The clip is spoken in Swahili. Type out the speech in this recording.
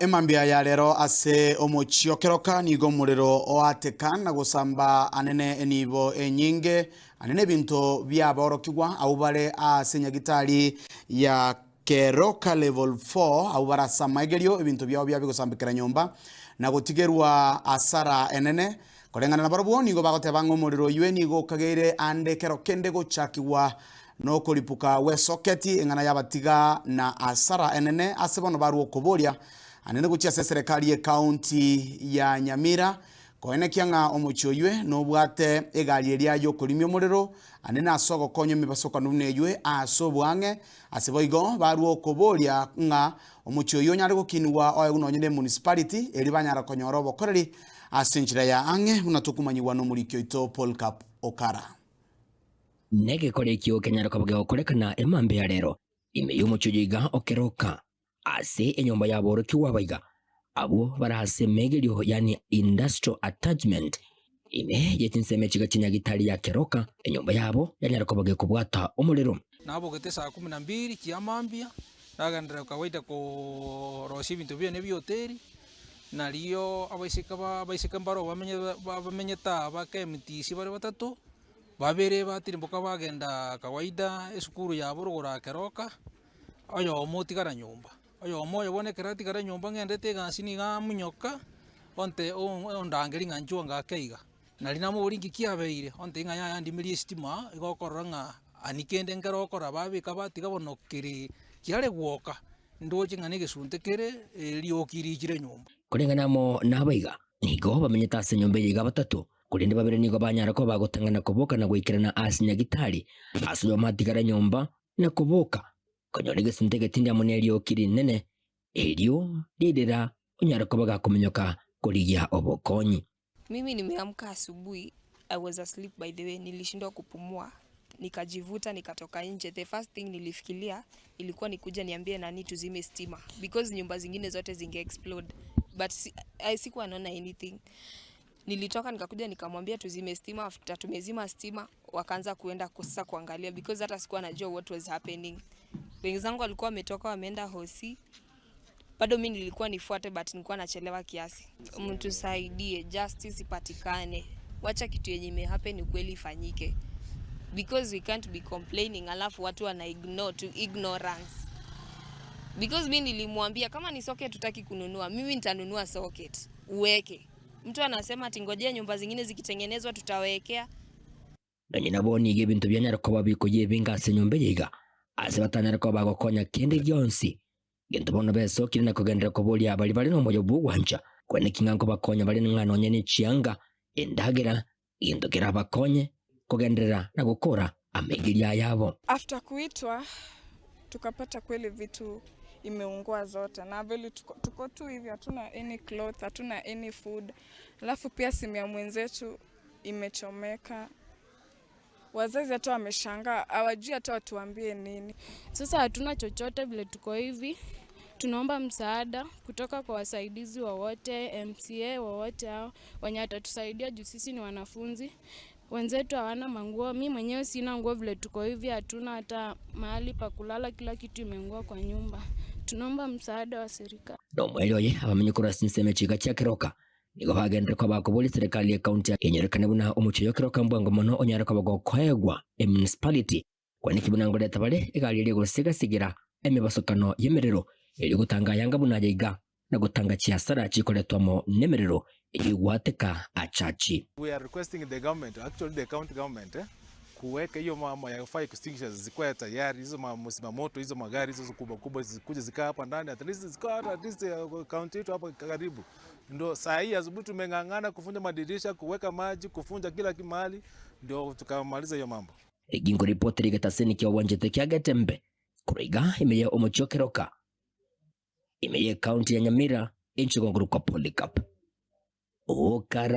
Emambia ya lero ase omochiokeroka nigo muriro oateka na gusamba anene enibo enyinge anene binto byaborokigwa au bare ase nyagitari ya Keroka level 4 au bara samagerio ebinto byao byabigusambikira nyomba na gutigerwa asara enene korengana na barobo nigo bagoteba ng'omuriro ywe nigo kagere ande kerokende gochakigwa no kolipuka we soketi engana yabatiga na asara enene ase bono baru okoboria anene guchia serikali ye county ya Nyamira koene kianga omochoywe no bwate egari eria yo kolimyo muriro anene asogo konyo mibasoka nune ywe asobwange asiboigo baru okoboria nga omochoyo nyare gokinwa oyo nonyene municipality eri banyara konyoro bokoreri asinchira ya ange unatukumanyiwa no murikyo ito Paul Cup Okara nege korekyo kenyara kabage korekana emambe ya rero ime yomochoyiga okeroka ase enyomba ya boroki wabaiga abo barahase megerio yani industrial attachment ime yetinse chiga chinyagitari ya Keroka enyomba yabo yanyara kabage kubwata omulero nabo gete saa 12 kiamambia nagandira kawaida ko roshi bintu byo nebiyoteri naliyo abaisika mbaro bamenyeta bakemtisi bari batatu babere batirimboka bagenda kawaida esukuru ya borogora Keroka oyo omotigara nyumba oyo omoyo bonekera tigara nyumba ngendete gasini ga munyoka onte ondangeri nganjwa ngakeiga nari namo boringi kiabeire onte ngaya yandimiri stima igokoranga anikende ngero okora babika batiga bonokiri kiare gwoka ndoje ngane gesuntekere liokiri kire nyumba kurengana mo nabaiga nigo bamenyeta ase nyomba yiga batatu kurinde babere nigo banyara ko bagotangana koboka na gwikirana asinya gitari asuyo matigara nyomba na koboka konyore gesuntege tindia moneri okiri nene elio didera unyara ko bagakomenyoka kurigia obokonyi. Mimi nimeamka asubuhi, I was asleep by the way, nilishindwa kupumua nikajivuta nikatoka nje. The first thing nilifikiria ilikuwa nikuja niambie nani tuzime stima because nyumba zingine zote zinge explode, but sikuwa naona anything. Nilitoka nikakuja nikamwambia tuzime stima. After tumezima stima wakaanza kuenda kusa kuangalia because hata sikuwa najua what was happening. Wenzangu walikuwa wametoka wameenda hosi, bado mimi nilikuwa nifuate but nilikuwa nachelewa kiasi. Mtu saidie, justice ipatikane, wacha kitu yenye imehappen kweli ifanyike because we can't be complaining alafu watu wana ignore to ignorance. Because mimi nilimwambia kama ni socket tutaki kununua, mimi nitanunua socket uweke. Mtu anasema tingojea nyumba zingine zikitengenezwa tutawekea. Na nyinaboni ige bintu byanyara ko babiko yebinga se nyombe yiga ase batanyara ko bagokonya kende gyonsi gento bono beso kirina kugendera ko boli abali bali no moyo bugwanja kwene kingango bakonya bali n'umwana onyene chianga endagera indogera bakonye kugendera na gukora amegiria yabo. After kuitwa tukapata kweli vitu imeungua zote na vile tuko tu hivi, hatuna any cloth, hatuna any food. Alafu pia simu ya mwenzetu imechomeka. Wazazi hata wameshangaa, hawajui hata watuambie nini. Sasa hatuna chochote vile tuko hivi. Tunaomba msaada kutoka kwa wasaidizi wowote, MCA wowote hao wenye watatusaidia juu sisi ni wanafunzi. Wenzetu hawana manguo, mimi mwenyewe sina nguo vile tuko hivi, hatuna hata mahali pa kulala, kila kitu imeungua kwa nyumba. Tunaomba msaada wa serikali. Domwelioye abamenyekura sinseme chiga cha Keroka nigo bagendera ko bakoboli serikali ya county yenyerekane buna omuchoyo Keroka mbwango mono onyara ko bagokoegwa municipality kwani kibunango leta bale egali iri gusigasigira emibasokano yemerero iri gutanga yanga bunayiga na gutanga chiasara chikoletwamo nemerero iri gwateka achachi. We are requesting the government, actually the county government, kuweka hiyo mama ya fire extinguishers zikuwa tayari, hizo msima moto, hizo magari hizo kubwa kubwa zikuje zikaa hapa ndani, at least zikawa at least county yetu hapa karibu. Ndio saa hii asubuhi tumengangana kufunja madirisha, kuweka maji, kufunja kila kimali, ndio tukamaliza hiyo mambo. Gingo reporteri gataseni kia wanjete kia Gatembe kuriga imeye omochio Keroka imeye county ya Nyamira inchi gonguru kwa Polycarp Okara.